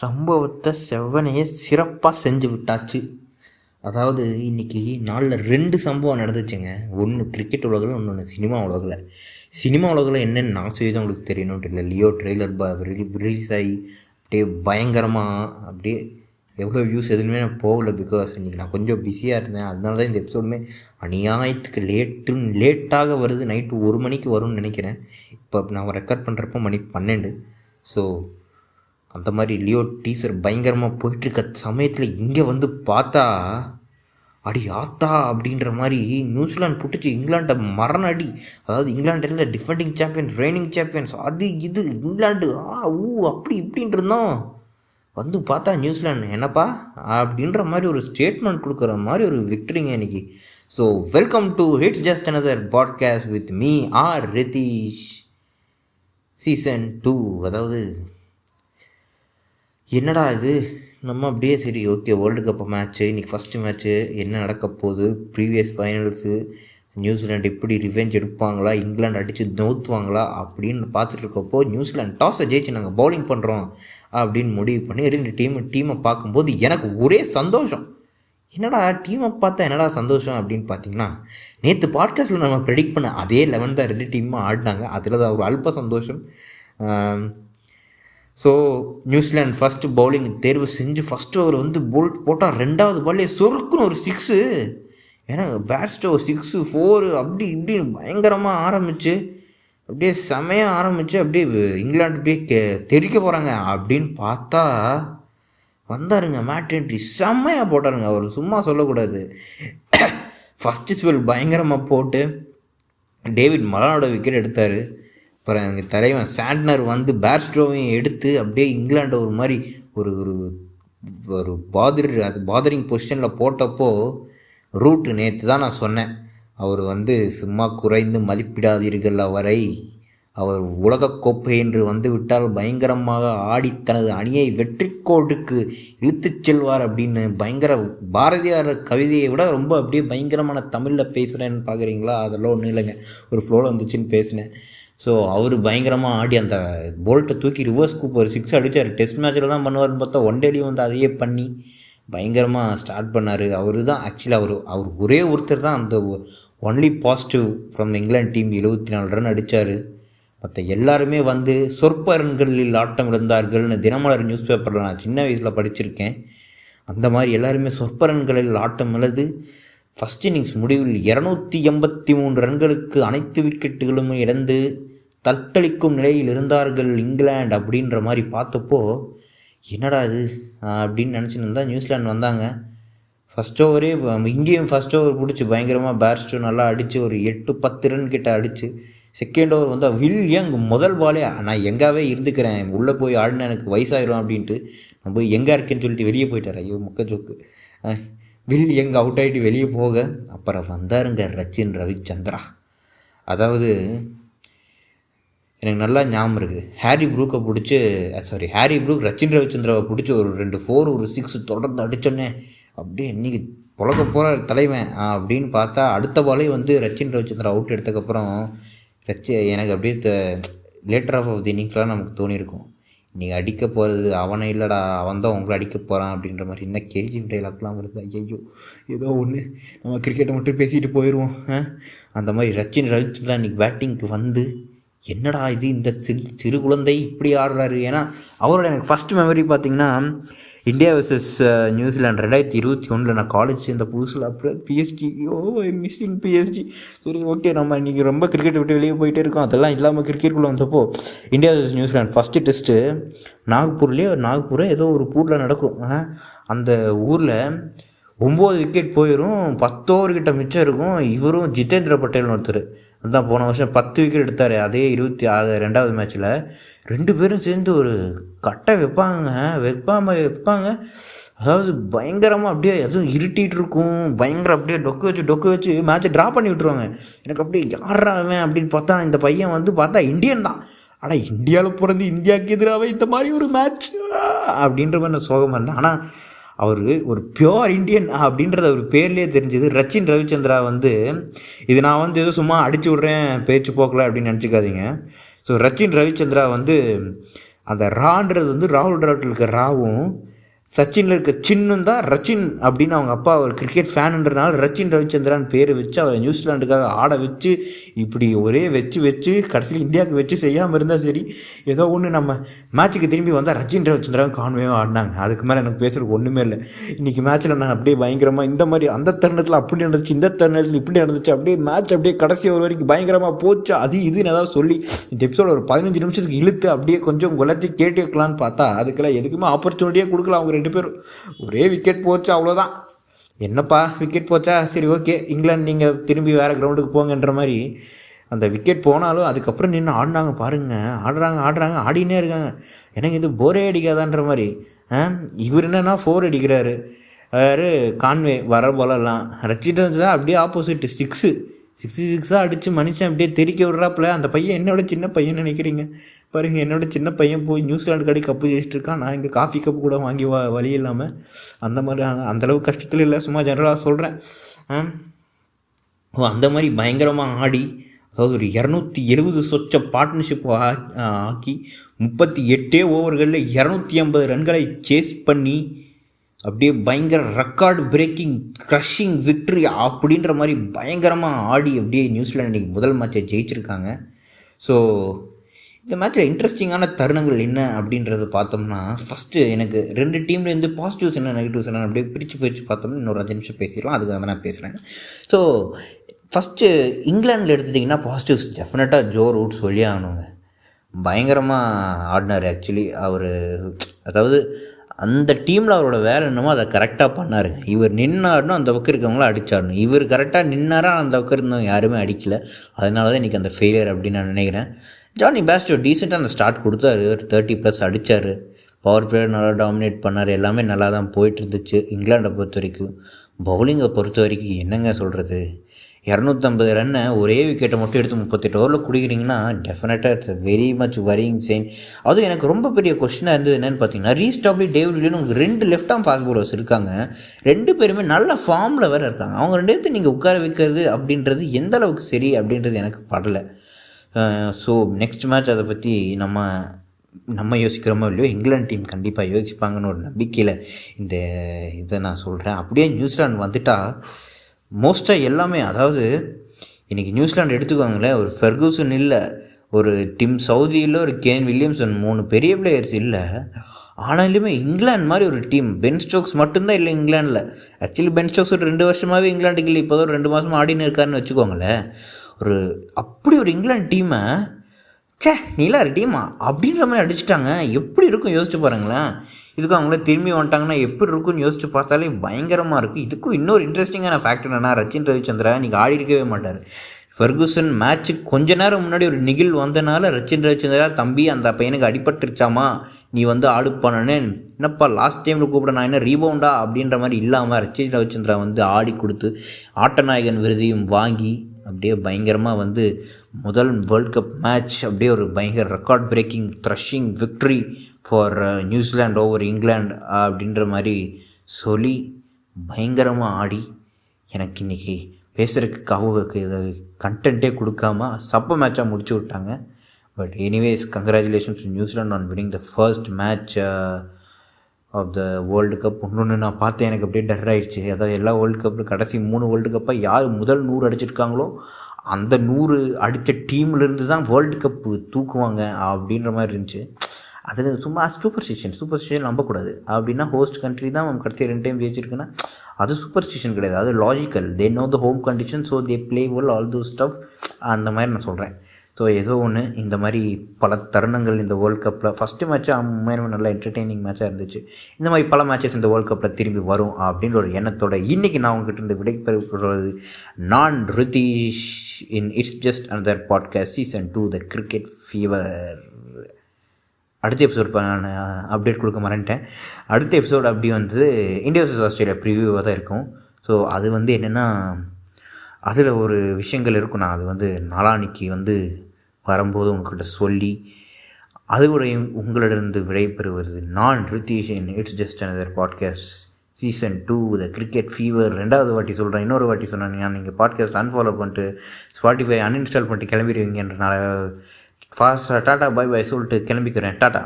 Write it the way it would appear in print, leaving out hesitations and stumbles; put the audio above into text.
சம்பவத்தை செவ்வனையே சிறப்பாக செஞ்சு விட்டாச்சு. அதாவது இன்றைக்கி நாளில் 2 சம்பவம் நடந்துச்சுங்க. ஒன்று கிரிக்கெட் உலகில், இன்னொன்று சினிமா உலகில். சினிமா உலகில் என்னென்னு நான் சொல்லி தான் உங்களுக்கு தெரியணுன்ட்டு இல்லை. லியோ ட்ரெய்லர் ரிலீஸ் ஆகி அப்படியே பயங்கரமாக அப்படியே எவ்வளோ வியூஸ் எதுவுமே நான் போகலை. பிகாஸ் இன்றைக்கி நான் கொஞ்சம் பிஸியாக இருந்தேன். அதனால தான் இந்த எபிசோடுமே அநியாயத்துக்கு லேட்டாக வருது. நைட்டு 1 மணிக்கு வரும்னு நினைக்கிறேன். இப்போ நான் ரெக்கார்ட் பண்ணுறப்போ மணி 12. ஸோ அந்த மாதிரி லியோ டீசர் பயங்கரமாக போயிட்டுருக்க சமயத்தில் இங்கே வந்து பார்த்தா அடி ஆத்தா அப்படின்ற மாதிரி நியூசிலாந்து புட்டுச்சு இங்கிலாண்டை மரண அடி. அதாவது இங்கிலாண்டில் டிஃபெண்டிங் சாம்பியன், ரெய்னிங் சாம்பியன்ஸ், அது இது இங்கிலாண்டு அப்படி இப்படின்ட்டு இருந்தோம். வந்து பார்த்தா நியூசிலாந்து என்னப்பா அப்படின்ற மாதிரி ஒரு ஸ்டேட்மெண்ட் கொடுக்குற மாதிரி ஒரு விக்டரிங்க இன்னைக்கு. So welcome to it's just another podcast with me R Ritish season 2. அதாவது என்னடா இது, நம்ம அப்படியே சரி ஓகே வேர்ல்டு கப் மேட்ச்சு, இன்றைக்கி ஃபஸ்ட்டு மேட்ச்சு என்ன நடக்க போகுது, ப்ரீவியஸ் ஃபைனல்ஸு, நியூசிலாண்டு எப்படி ரிவெஞ்ச் எடுப்பாங்களா, இங்கிலாந்து அடித்து நோத்துவாங்களா அப்படின்னு பார்த்துட்ருக்கப்போ நியூசிலாந்து டாஸை ஜெயிச்சு நாங்கள் பவுலிங் பண்ணுறோம் அப்படின்னு முடிவு பண்ணி 2 டீமை பார்க்கும்போது எனக்கு ஒரே சந்தோஷம். என்னடா டீமை பார்த்தா என்னடா சந்தோஷம் அப்படின்னு பார்த்தீங்கன்னா, நேற்று பாட்காஸ்ட்டில் நம்ம ப்ரெடிக்ட் பண்ண அதே 11 தான் 2 டீமும் ஆடினாங்க. அதில் தான் ஒரு அல்ப சந்தோஷம். ஸோ நியூசிலாந்து ஃபஸ்ட்டு பவுலிங் தேர்வு செஞ்சு ஃபஸ்ட்டு அவர் வந்து போல்ட் போட்டால் 2வது பால்லே சொருக்குன்னு ஒரு 6. ஏன்னா பேட்ஸ்டோ 6, 4 அப்படி இப்படின்னு பயங்கரமாக ஆரம்பிச்சு அப்படியே செமையாக ஆரம்பித்து அப்படியே இங்கிலாந்து அப்படியே தெரிக்க போகிறாங்க அப்படின்னு பார்த்தா வந்தாருங்க மேட் என்ட்ரி, செம்மையாக போட்டாருங்க. அவர் சும்மா சொல்லக்கூடாது. ஃபஸ்ட்டு ஸ்பெல் பயங்கரமாக போட்டு டேவிட் மலானோட விக்கெட் எடுத்தார். அப்புறம் எங்கள் தலைவன் சாண்ட்னர் வந்து பேட்ஸ்டோவையும் எடுத்து அப்படியே இங்கிலாண்டை ஒரு மாதிரி ஒரு ஒரு பாதரிங் பொசிஷனில் போட்டப்போ ரூட்டு நேற்று தான் நான் சொன்னேன், அவர் வந்து சும்மா குறைந்து மதிப்பிடாதீர்கள் அவரை, அவர் உலகக்கோப்பை என்று வந்து விட்டால் பயங்கரமாக ஆடி தனது அணியை வெற்றி கோட்டுக்கு இழுத்துச் செல்வார் அப்படின்னு பயங்கர பாரதியார் கவிதையை விட ரொம்ப அப்படியே பயங்கரமான தமிழில் பேசுகிறேன்னு பார்க்குறீங்களா? அதெல்லாம் ஒன்றும் இல்லைங்க, ஒரு ஃப்ளோவில் வந்துச்சுன்னு பேசினேன். ஸோ அவர் பயங்கரமாக ஆடி அந்த போல்ட்டை தூக்கி ரிவர்ஸ் கூப் ஒரு 6 அடித்தார். டெஸ்ட் மேட்ச்சில் தான் பண்ணுவார்னு பார்த்தா ஒன் டேலையும் வந்து அதையே பண்ணி பயங்கரமாக ஸ்டார்ட் பண்ணார். அவர் தான் ஆக்சுவலி அவர் ஒரே ஒருத்தர் தான் அந்த only positive from England team. 74 run அடித்தார். மற்ற எல்லாருமே வந்து சொற்ப ரன்களில் ஆட்டம் இழந்தார்கள்னு தினமலர் நியூஸ் பேப்பரில் நான் சின்ன வயசில் படிச்சிருக்கேன். அந்த மாதிரி எல்லாருமே சொற்ப ரன்களில் ஆட்டம் இழந்து ஃபஸ்ட் இன்னிங்ஸ் முடிவில் 283 ரன்களுக்கு அனைத்து விக்கெட்டுகளும் இழந்து தத்தளிக்கும் நிலையில் இருந்தார்கள் இங்கிலாந்து அப்படின்ற மாதிரி பார்த்தப்போ என்னடா இது அப்படின்னு நினச்சின்னு இருந்தால் நியூசிலாந்து வந்தாங்க. ஃபஸ்ட் ஓவரே இங்கேயும் ஃபஸ்ட் ஓவர் பிடிச்சி பயங்கரமாக பேட்ஸ்டோ நல்லா அடித்து ஒரு 8-10 ரன் கிட்ட அடித்து செகண்ட் ஓவர் வந்து வில் யங் முதல் பாலே நான் எங்காவே இருந்துக்கிறேன், உள்ளே போய் ஆடினா எனக்கு வயசாயிரும் அப்படின்ட்டு நான் போய் எங்கே இருக்கேன்னு சொல்லிட்டு வெளியே போயிட்டார். ஐயோ முக்கச்சோக்கு. வில் யங் அவுட் ஆகிட்டு வெளியே போக அப்புறம் வந்தாருங்க ரச்சின் ரவிச்சந்திரா. அதாவது எனக்கு நல்லா ஞாபகம் இருக்குது, ஹாரி ப்ரூக் ரச்சின் ரவிச்சந்திராவை பிடிச்சி ஒரு 2 4 ஒரு 6 தொடர்ந்து அடித்தோன்னே அப்படியே இன்றைக்கி புழக்க போகிற தலைவன் அப்படின்னு பார்த்தா அடுத்த பாலே வந்து ரச்சின் ரவிச்சந்திரா அவுட் எடுத்ததுக்கப்புறம் எனக்கு அப்படியே லேட்டர் ஆஃப் தி இன்னிங்ஸ்லாம் நமக்கு தோணியிருக்கும், நீங்கள் அடிக்க போகிறது அவனை இல்லைடா, அவன் தான் உங்களை அடிக்க போகிறான் அப்படின்ற மாதிரி. என்ன கேஜிஎஃப் டைலாக்லாம் வருது. ஐயோ ஏதோ ஒன்று நம்ம கிரிக்கெட்டை மட்டும் பேசிட்டு போயிடுவோம். அந்த மாதிரி ரச்சின் ரவிச்சந்திரா இன்றைக்கி பேட்டிங்க்கு வந்து என்னடா இது இந்த சிறு குழந்தை இப்படி ஆடுறாரு. ஏன்னா அவரோட எனக்கு ஃபஸ்ட்டு மெமரி பார்த்திங்கன்னா இந்தியா வர்சஸ் நியூசிலாந்து 2021 நான் காலேஜ் சேர்ந்த புதுசில் அப்புறம் பிஎஸ்டி மிஸ்ஸிங் பிஎஸ்டி. சரி ஓகே, நம்ம இன்றைக்கி ரொம்ப கிரிக்கெட் விட்டு வெளியே போயிட்டே இருக்கோம். அதெல்லாம் இல்லாமல் கிரிக்கெட்டுக்குள்ளே வந்தப்போ India versus New Zealand first test Nagpur ஏதோ ஒரு ஊரில் நடக்கும். அந்த ஊரில் 9 விக்கெட் போயிடும், 10 ஓவர்கிட்ட மிச்சம் இருக்கும். இவரும் ஜிதேந்திர பட்டேல்னு ஒருத்தர் அதுதான் போன வருஷம் 10 விக்கெட் எடுத்தார். அதே 22வது மேட்ச்சில் 2 பேரும் சேர்ந்து ஒரு கட்டை வைப்பாங்க. அதாவது பயங்கரமாக அப்படியே எதுவும் இருட்டிகிட்டு இருக்கும், பயங்கரம் அப்படியே டொக்கு வச்சு மேட்ச்சை ட்ரா பண்ணி விட்டுருவாங்க. எனக்கு அப்படியே யாராவேன் அப்படின்னு பார்த்தா இந்த பையன் வந்து பார்த்தா இந்தியன் தான். ஆனால் இந்தியாவில் பிறந்து இந்தியாவுக்கு எதிராக இந்த மாதிரி ஒரு மேட்ச் அப்படின்ற மாதிரி நான் சோகமாக இருந்தேன். ஆனால் அவர் ஒரு பியோர் இண்டியன் அப்படின்றது அவர் பேர்லேயே தெரிஞ்சது. ரச்சின் ரவிச்சந்திரா வந்து இது நான் வந்து எதுவும் சும்மா அடிச்சு விட்றேன் பேச்சு போக்கல அப்படின்னு நினச்சிக்காதீங்க. ஸோ ரச்சின் ரவிச்சந்திரா வந்து அந்த ரான்றது வந்து ராகுல் டிராவிட்டில் இருக்க ராவும் சச்சினில் இருக்க சின்னும் தான் ரச்சின் அப்படின்னு அவங்க அப்பா ஒரு கிரிக்கெட் ஃபேனுன்றனால ரச்சின் ரவிச்சந்திரான் பேர் வச்சு அவர் நியூசிலாண்டுக்காக ஆட வச்சு இப்படி ஒரே வச்சு கடைசியில் இந்தியாவுக்கு வச்சு செய்யாமல் இருந்தால் சரி, ஏதோ ஒன்று நம்ம மேட்ச்சுக்கு திரும்பி வந்தால் ரச்சின் ரவிச்சந்திரான் கான்வேவும் ஆடினாங்க. அதுக்கு மேலே எனக்கு பேசுகிறதுக்கு ஒன்றுமே இல்லை. இன்றைக்கி மேட்ச்சில் நான் அப்படியே பயங்கரமாக இந்த மாதிரி அந்த தருணத்தில் அப்படி நடந்துச்சு, இந்த தருணத்தில் இப்படி நடந்துச்சு, அப்படியே மேட்ச் அப்படியே கடைசி ஒரு வரைக்கும் பயங்கரமாக போச்சு. அது இதுன்னு ஏதாவது சொல்லி இந்த எபிசோட ஒரு 15 நிமிஷத்துக்கு இழுத்து அப்படியே கொஞ்சம் குலத்தி கேட்டு வைக்கலான்னு பார்த்தா அதுக்கெல்லாம் எதுக்குமே ஆப்பர்ச்சுனிட்டியே கொடுக்கலாம். அவங்க 2 பேரும் ஒரே விக்கெட் போச்சு, அவ்வளோதான். என்னப்பா விக்கெட் போச்சா, சரி ஓகே இங்கிலாந்து நீங்கள் திரும்பி வேறு கிரவுண்டுக்கு போங்கன்ற மாதிரி அந்த விக்கெட் போனாலும் அதுக்கப்புறம் நின்று ஆடினாங்க பாருங்கள். ஆடுறாங்க ஆடினே இருக்காங்க. எனக்கு இது போரே அடிக்காதான்ற மாதிரி. இவர் என்னன்னா 4 அடிக்கிறாரு, வேறு கான்வே வர போலலாம். ரச்சின் தான் அப்படியே ஆப்போசிட் 6 அடித்து மனுஷன் அப்படியே தெரிக்க விட்றாப்புல. அந்த பையன் என்னோட சின்ன பையன் நினைக்கிறீங்க பாருங்கள், என்னோட சின்ன பையன் போய் நியூசிலாண்டு கடி கப்பு ஜெயிச்சிட்டு இருக்கான். நான் இங்கே காஃபி கப்பு கூட வாங்கி வழி இல்லாமல் அந்த மாதிரி அந்தளவு கஷ்டத்தில் இல்லை, சும்மா ஜெனரலாக சொல்கிறேன். அந்த மாதிரி பயங்கரமாக ஆடி, அதாவது ஒரு 270 சொச்ச பார்ட்னர்ஷிப் ஆக்கி 38 ஓவர்களில் 250 ரன்களை சேஸ் பண்ணி அப்படியே பயங்கர ரெக்கார்டு பிரேக்கிங் க்ரஷிங் விக்ட்ரி அப்படின்ற மாதிரி பயங்கரமாக ஆடி அப்படியே நியூசிலாந்து இன்றைக்கி முதல் மேட்சை ஜெயிச்சிருக்காங்க. ஸோ இந்த மேட்ச்சில் இன்ட்ரெஸ்டிங்கான தருணங்கள் என்ன அப்படின்றத பார்த்தோம்னா, ஃபஸ்ட்டு எனக்கு 2 டீம்லேருந்து பாசிட்டிவ்ஸ் என்ன நெகட்டிவ்ஸ் என்ன அப்படியே பிரித்து பார்த்தோம்னா இன்னொரு 5 நிமிஷம் பேசிடலாம். அதுக்காக தான் நான் பேசுகிறேன். ஸோ ஃபஸ்ட்டு இங்கிலாண்டில் எடுத்துட்டிங்கன்னா பாசிட்டிவ்ஸ் டெஃபினட்டாக ஜோ ரூட் சொல்லி ஆகணுங்க. பயங்கரமாக ஆடினார். ஆக்சுவலி அவர் அதாவது அந்த டீமில் அவரோட வேலை என்னமோ அதை கரெக்டாக பண்ணார். இவர் நின்னாருனும் அந்த பக்கம் இருக்கவங்களும் அடித்தாரணும். இவர் கரெக்டாக நின்னாரா அந்த பக்கம் இருந்தவங்க யாருமே அடிக்கலை. அதனால தான் இன்றைக்கி அந்த ஃபெயிலியர் அப்படின்னு நான் நினைக்கிறேன். ஜானி பேஸ்டோ டீசெண்டாக அந்த ஸ்டார்ட் கொடுத்தாரு, 30+ அடித்தார். பவர் பிளேயர் நல்லா டாமினேட் பண்ணார். எல்லாமே நல்லா தான் போயிட்டு இருந்துச்சு. இங்கிலாண்டை பொறுத்த வரைக்கும் பவுலிங்கை பொறுத்த வரைக்கும் என்னங்க சொல்கிறது, 250 ரன்னை ஒரே விக்கெட்டை மட்டும் எடுத்து 38 ஓவரில் குடிக்கிறீங்கன்னா டெஃபினட்டாக it's a very much worrying sign. அதுவும் எனக்கு ரொம்ப பெரிய கொஸ்டினாக இருந்தது என்னென்னு பார்த்தீங்கன்னா, ரீஸ்டாப்லி டேவிட் வில்லியன் உங்களுக்கு 2 லெஃப்ட் ஆர்ம் ஃபாஸ்ட் பவுலர்ஸ் இருக்காங்க. 2 பேருமே நல்ல ஃபார்மில் வேறு இருக்காங்க. அவங்க 2 பேர்த்து நீங்கள் உட்கார வைக்கிறது அப்படின்றது எந்த அளவுக்கு சரி அப்படின்றது எனக்கு படலை. ஸோ நெக்ஸ்ட் மேட்ச் அதை பற்றி நம்ம யோசிக்கிறோமோ இல்லையோ இங்கிலாந்து டீம் கண்டிப்பாக யோசிப்பாங்கன்னு ஒரு நம்பிக்கையில் இதை நான் சொல்கிறேன். அப்படியே நியூசிலாந்து வந்துட்டால் மோஸ்ட்டாக எல்லாமே, அதாவது இன்றைக்கி நியூசிலாந்து எடுத்துக்கோங்களேன், ஒரு ஃபெர்கூசன் இல்லை, ஒரு டிம் சவுதி இல்லை, ஒரு கேன் வில்லியம்சன், 3 பெரிய பிளேயர்ஸ் இல்லை. ஆனாலுமே இங்கிலாந்து மாதிரி ஒரு டீம், பென் ஸ்டோக்ஸ் மட்டும்தான் இல்லை இங்கிலாண்டில். ஆக்சுவலி பென் ஸ்டோக்ஸ் ஒரு 2 வருஷமாகவே இங்கிலாண்டுக்கு இல்லை, இப்போ தான் 2 மாதமாக ஆடின்னு இருக்காருன்னு வச்சுக்கோங்களேன். அப்படி ஒரு இங்கிலாந்து டீமை நீலா ஒரு டீமா அப்படின்ற மாதிரி அடிச்சுட்டாங்க. எப்படி இருக்கும் யோசிச்சு பாருங்களேன். இதுக்கு அவங்களே திரும்பி வந்துட்டாங்கன்னா எப்படி இருக்குன்னு யோசிச்சு பார்த்தாலே பயங்கரமாக இருக்குது. இதுக்கும் இன்னொரு இன்ட்ரெஸ்டிங்கான ஃபேக்ட் என்னென்னா, ரச்சின் ரவிச்சந்திரா இன்றைக்கி ஆடி இருக்கவே மாட்டார். ஃபெர்கூசன் மேட்ச்சுக்கு கொஞ்ச நேரம் முன்னாடி ஒரு நிகில் வந்தனால ரச்சின் ரவிச்சந்திரா, தம்பி அந்த பையனுக்கு அடிபட்டுருச்சாமா, நீ வந்து ஆடு பண்ணனே, என்னப்பா லாஸ்ட் டைமில் கூப்பிட நான் என்ன ரீபவுண்டா அப்படின்ற மாதிரி இல்லாமல் ரச்சின் ரவிச்சந்திரா வந்து ஆடி கொடுத்து ஆட்டநாயகன் விருதையும் வாங்கி அப்படியே பயங்கரமாக வந்து முதல் வேர்ல்ட் கப் மேட்ச் அப்படியே ஒரு பயங்கர record braking threshing victory for New Zealand over England அப்படின்ற மாதிரி சொல்லி பயங்கரமாக ஆடி எனக்கு இன்றைக்கி பேசுகிறதுக்கு இது கண்டென்ட்டே கொடுக்காம சப்ப மேட்சாக முடிச்சு விட்டாங்க. But anyways congratulations to New Zealand on winning the first match of the world cup. இன்னொன்று நான் பார்த்தேன், எனக்கு அப்படியே டர் ஆகிடுச்சு. அதாவது எல்லா வேர்ல்டு கப்பில் கடைசி 3 வேர்ல்டு கப்பாக யார் முதல் 100 அடிச்சிருக்காங்களோ அந்த 100 அடித்த டீம்லேருந்து தான் வேர்ல்டு கப்பு தூக்குவாங்க அப்படின்ற மாதிரி இருந்துச்சு. அதில் சும்மா சூப்பர்ஸ்டிஷன் நம்பக்கூடாது. அப்படின்னா ஹோஸ்ட் கண்ட்ரி தான் நம்ம கடைசி 2 டைம் ஜெயிச்சிருக்குன்னா அது சூப்பர்ஸ்டிஷன் கிடையாது, அது logical. They know the home condition, so they play well all those stuff. அந்த மாதிரி நான் சொல்கிறேன். ஸோ ஏதோ ஒன்று இந்த மாதிரி பல தருணங்கள் இந்த வேர்ல்ட் கப்பில் ஃபஸ்ட்டு மேட்ச்சு உண்மையான நல்லா என்டர்டெய்னிங் மேட்சாக இருந்துச்சு. இந்த மாதிரி பல மேட்சஸ் இந்த வேர்ல்ட் கப்பில் திரும்பி வரும் அப்படின்ற ஒரு எண்ணத்தோட இன்றைக்கி நான் உங்ககிட்ட இருந்து விடைபெறுவது நான் ரிதீஷ் இன் it's just another podcast season 2 the cricket fever. அடுத்த எபிசோட் நான் அப்டேட் கொடுக்க மறந்துட்டேன். அடுத்த எபிசோடு அப்படி வந்து இந்தியா vs ஆஸ்திரேலியா ப்ரிவியூவாக தான் இருக்கும். ஸோ அது வந்து என்னென்னா, அதில் ஒரு விஷயங்கள் இருக்கும். நான் அது வந்து நாளான்னைக்கு வந்து வரும்போது உங்கள்கிட்ட சொல்லி அதோட உங்களிடந்து விடைபெறுவது நான் ரிதீஷ் இன் it's just another podcast season 2 the cricket fever. 2வது வாட்டி சொல்கிறேன், இன்னொரு வாட்டி சொன்னேன், நீங்கள் பாட்காஸ்ட் அன்ஃபாலோ பண்ணிட்டு ஸ்பாட்டிஃபை அன்இன்ஸ்டால் பண்ணிட்டு கிளம்பிடுவீங்கன்றனால ஃபாஸ்ட்டாக டாட்டா பை சொல்லிட்டு கிளம்பிக்கிறேன். டாட்டா.